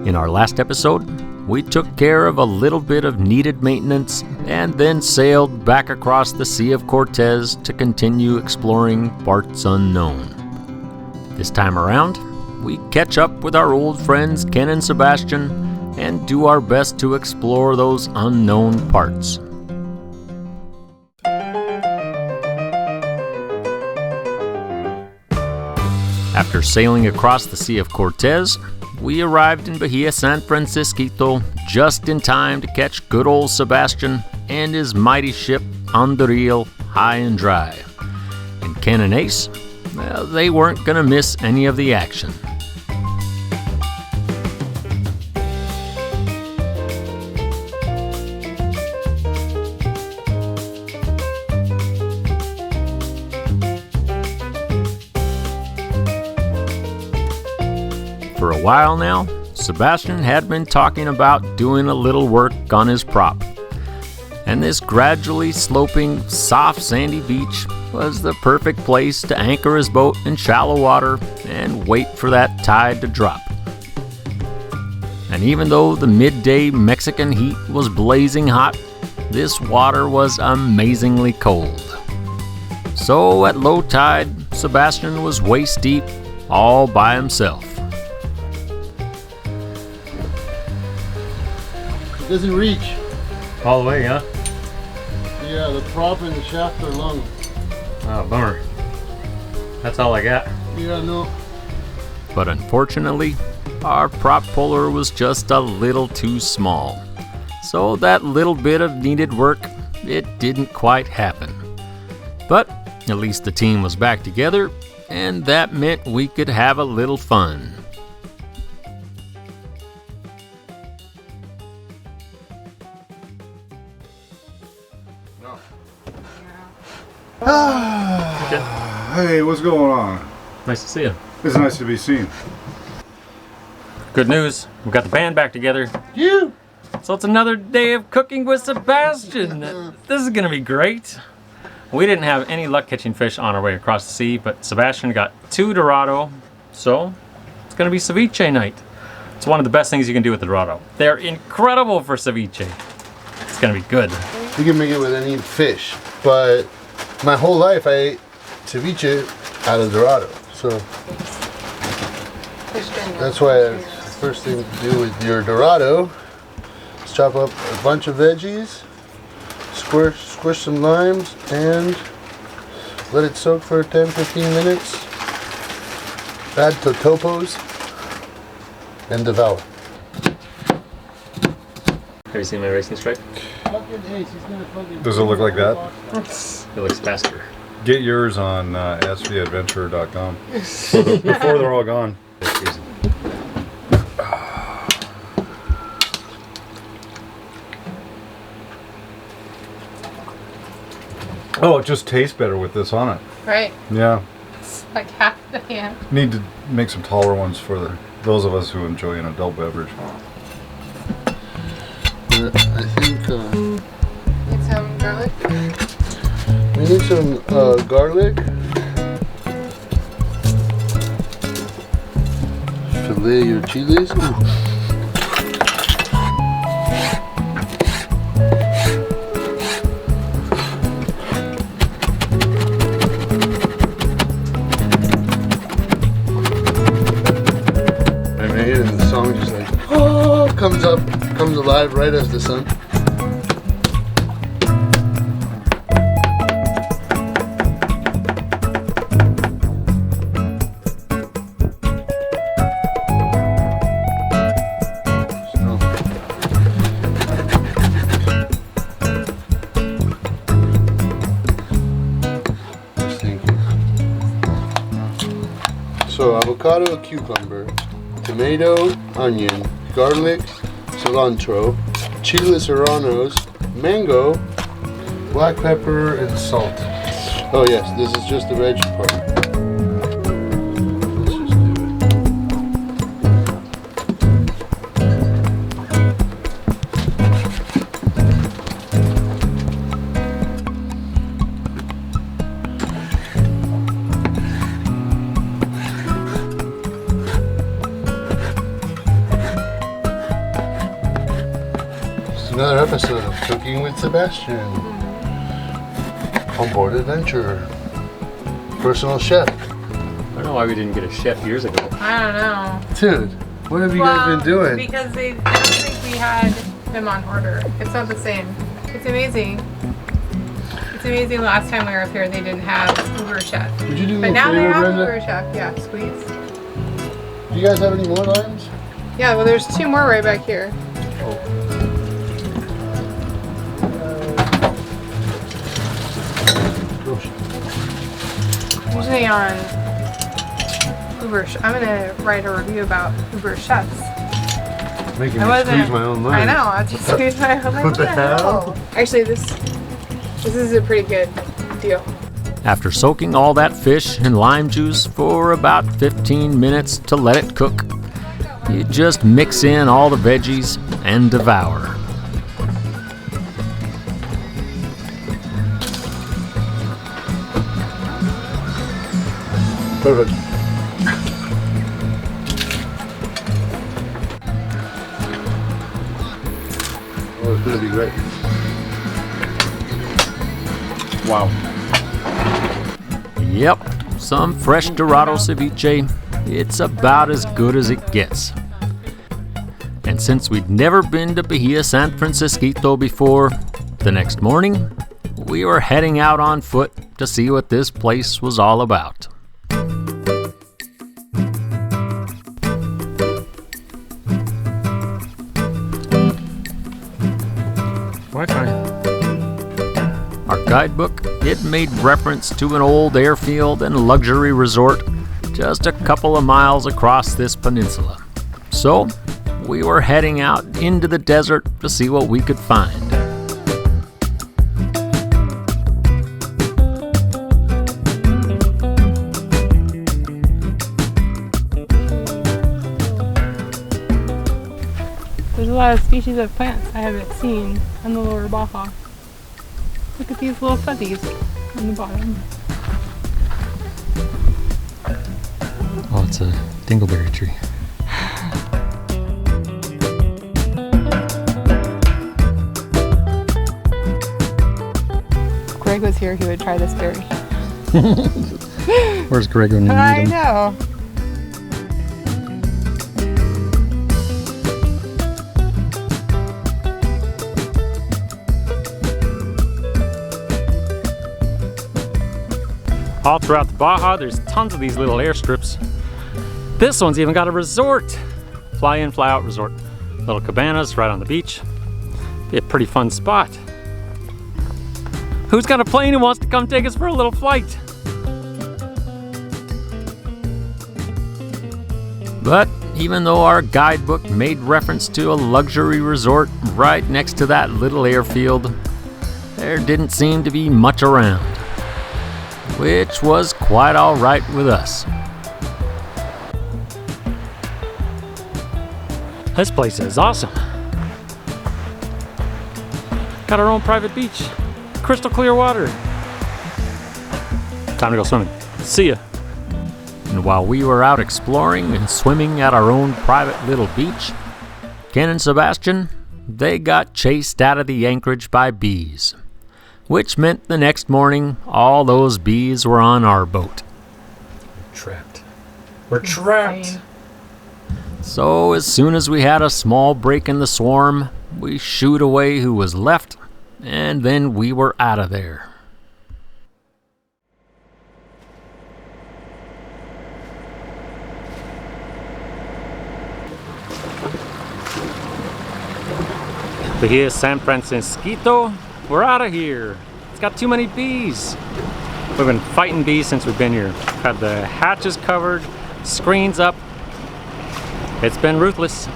In our last episode, we took care of a little bit of needed maintenance and then sailed back across the Sea of Cortez to continue exploring parts unknown. This time around, we catch up with our old friends Ken and Sebastian and do our best to explore those unknown parts. After sailing across the Sea of Cortez, we arrived in Bahia San Francisquito just in time to catch good old Sebastian and his mighty ship on the reel high and dry. And Ken and Ace, well, they weren't going to miss any of the action. For a while now, Sebastian had been talking about doing a little work on his prop. And this gradually sloping, soft sandy beach was the perfect place to anchor his boat in shallow water and wait for that tide to drop. And even though the midday Mexican heat was blazing hot, this water was amazingly cold. So at low tide, Sebastian was waist deep, all by himself. It doesn't reach. All the way, huh? Yeah, the prop and the shaft are long. Oh, bummer. That's all I got. Yeah, no. But unfortunately, our prop puller was just a little too small. So that little bit of needed work, it didn't quite happen. But at least the team was back together, and that meant we could have a little fun. Hey, what's going on? Nice to see you. It's nice to be seen. Good news, we got the band back together. You! So it's another day of cooking with Sebastian. This is gonna be great. We didn't have any luck catching fish on our way across the sea, but Sebastian got 2 Dorado, so it's gonna be ceviche night. It's one of the best things you can do with the Dorado. They're incredible for ceviche. It's gonna be good. You can make it with any fish, but my whole life I ate ceviche out of Dorado, so that's why the first thing to do with your Dorado is chop up a bunch of veggies, squish some limes, and let it soak for 10-15 minutes. Add totopos and devour. Have you seen my racing stripe? Does it look like that? It looks faster. Get yours on svadventure.com before they're all gone. Oh, it just tastes better with this on it. Right. Yeah. It's like half the hand. Need to make some taller ones for those of us who enjoy an adult beverage. I think Need some garlic? we need some garlic, fillet your chiles. I made it, and the song just like comes alive right as the sun. So avocado, cucumber, tomato, onion, garlic, cilantro, chile serranos, mango, black pepper, and salt. Oh yes, this is just the veg part. Let's just do it. Another episode of Cooking with Sebastian. On board adventure. Personal chef. I don't know why we didn't get a chef years ago. I don't know. Dude, what have you guys been doing? Because I don't think we had them on order. It's not the same. It's amazing. It's amazing last time we were up here they didn't have Uber Chef. Would you do me But a now they favor, have Brenda? Uber Chef. Yeah, squeeze. Do you guys have any more limes? Yeah, well there's 2 more right back here. Usually on I'm gonna write a review about Uber Chefs. Making I me wasn't. squeeze my own lime. I know. I just squeezed my own. What the hell? Actually, this is a pretty good deal. After soaking all that fish in lime juice for about 15 minutes to let it cook, you just mix in all the veggies and devour. Perfect. Oh, it's gonna be great. Wow. Yep, some fresh Dorado ceviche. It's about as good as it gets. And since we'd never been to Bahia San Francisquito before, the next morning, we were heading out on foot to see what this place was all about. Wi-Fi. Our guidebook, it made reference to an old airfield and luxury resort just a couple of miles across this peninsula. So, we were heading out into the desert to see what we could find. There's a lot of species of plants I haven't seen on the lower Baja. Look at these little fuzzies on the bottom. Oh, it's a dingleberry tree. If Greg was here, he would try this berry. Where's Greg when you I need him? know. All throughout the Baja, there's tons of these little airstrips. This one's even got a resort. Fly in, fly out resort. Little cabanas right on the beach. Be a pretty fun spot. Who's got a plane who wants to come take us for a little flight? But even though our guidebook made reference to a luxury resort right next to that little airfield, there didn't seem to be much around, which was quite all right with us. This place is awesome. Got our own private beach, crystal clear water. Time to go swimming. See ya. And while we were out exploring and swimming at our own private little beach, Ken and Sebastian, they got chased out of the anchorage by bees, which meant the next morning all those bees were on our boat. Trapped. We're trapped. Insane. So as soon as we had a small break in the swarm, we shooed away who was left, and then we were out of there. Bahia San Francisquito, we're out of here. It's got too many bees. We've been fighting bees since we've been here. Had the hatches covered, screens up. It's been ruthless.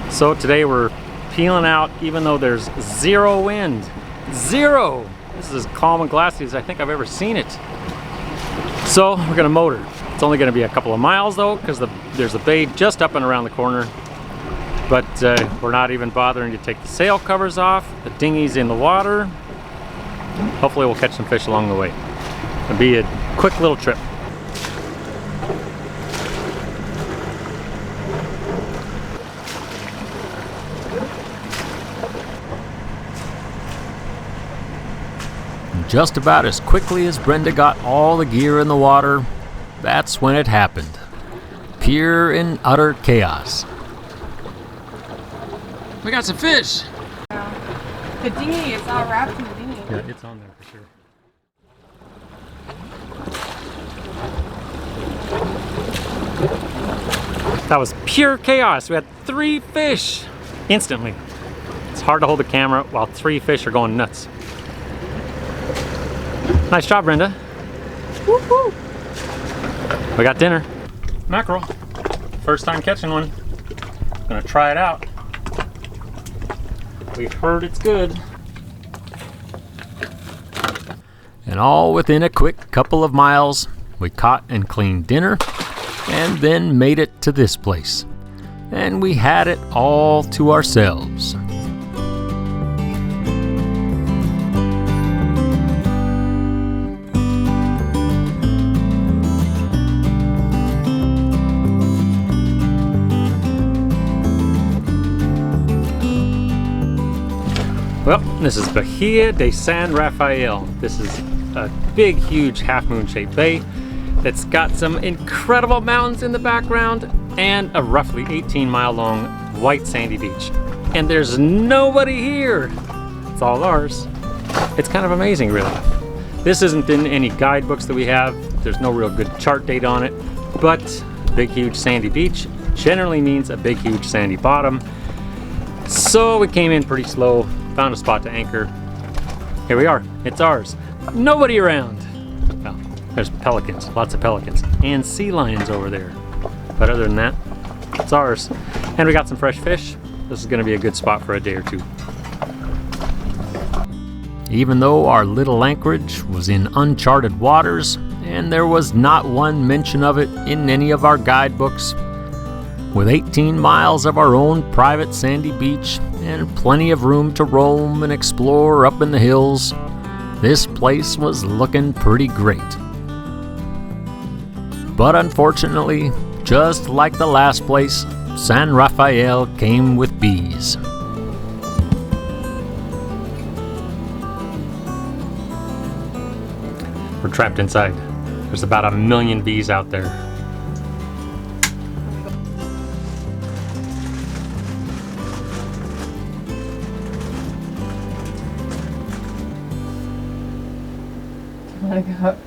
So today we're peeling out even though there's zero wind. Zero! This is as calm and glassy as I think I've ever seen it. So we're gonna motor. It's only gonna be a couple of miles though, because there's a bay just up and around the corner. But we're not even bothering to take the sail covers off. The dinghy's in the water. Hopefully we'll catch some fish along the way. It'll be a quick little trip. And just about as quickly as Brenda got all the gear in the water, that's when it happened. Pure and utter chaos. We got some fish! The dinghy, it's all wrapped in the dinghy. Yeah, it's on there for sure. That was pure chaos. We had 3 fish instantly. It's hard to hold the camera while 3 fish are going nuts. Nice job, Brenda. Woo-hoo. We got dinner. Mackerel. First time catching one. Gonna try it out. We've heard it's good. And all within a quick couple of miles, we caught and cleaned dinner and then made it to this place. And we had it all to ourselves. Well, this is Bahia de San Rafael. This is a big, huge half-moon shaped bay that's got some incredible mountains in the background and a roughly 18-mile long white sandy beach. And there's nobody here. It's all ours. It's kind of amazing, really. This isn't in any guidebooks that we have. There's no real good chart data on it, but big, huge sandy beach generally means a big, huge sandy bottom. So we came in pretty slow, found a spot to anchor. Here we are, it's ours. Nobody around. Well, there's pelicans, lots of pelicans, and sea lions over there. But other than that, it's ours. And we got some fresh fish. This is gonna be a good spot for a day or two. Even though our little anchorage was in uncharted waters, and there was not one mention of it in any of our guidebooks, with 18 miles of our own private sandy beach and plenty of room to roam and explore up in the hills, this place was looking pretty great. But unfortunately, just like the last place, San Rafael came with bees. We're trapped inside. There's about 1 million bees out there.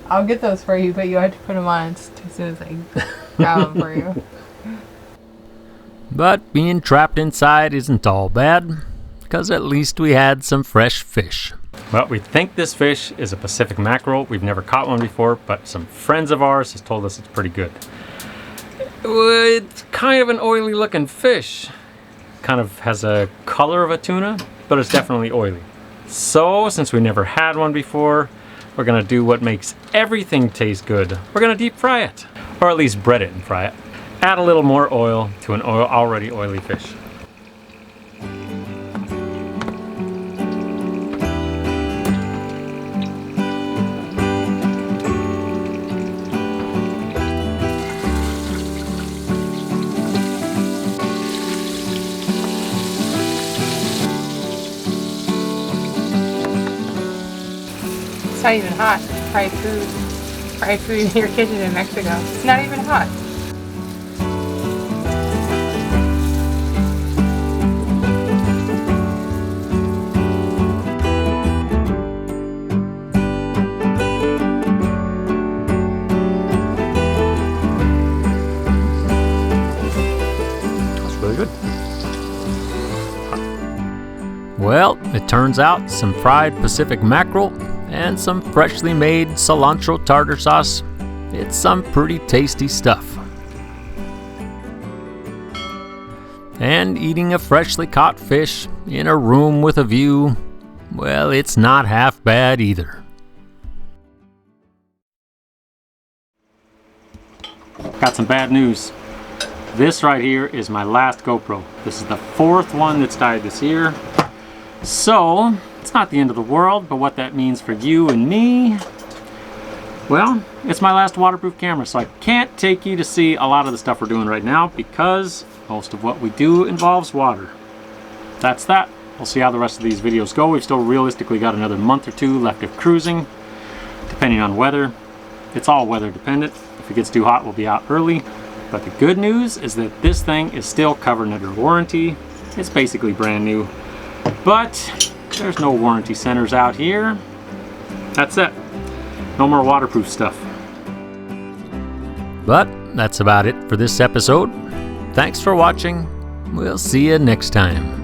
I'll get those for you, but you have to put them on as soon as I grab them for you. But being trapped inside isn't all bad, because at least we had some fresh fish. Well, we think this fish is a Pacific mackerel. We've never caught one before, but some friends of ours has told us it's pretty good. It's kind of an oily looking fish. Kind of has a color of a tuna, but it's definitely oily. So, since we never had one before, we're gonna do what makes everything taste good. We're gonna deep fry it, or at least bread it and fry it. Add a little more oil to an already oily fish. It's not even hot. Fried food in your kitchen in Mexico. It's not even hot. That's really good. Well, it turns out some fried Pacific mackerel and some freshly made cilantro tartar sauce. It's some pretty tasty stuff. And eating a freshly caught fish in a room with a view, well, it's not half bad either. Got some bad news. This right here is my last GoPro. This is the 4th one that's died this year. So, it's not the end of the world, but what that means for you and me, well, it's my last waterproof camera, so I can't take you to see a lot of the stuff we're doing right now because most of what we do involves water. That's that. We'll see how the rest of these videos go. We've still realistically got another month or two left of cruising, depending on weather. It's all weather dependent. If it gets too hot, we'll be out early. But the good news is that this thing is still covered under warranty. It's basically brand new. But there's no warranty centers out here. That's it. No more waterproof stuff. But that's about it for this episode. Thanks for watching. We'll see you next time.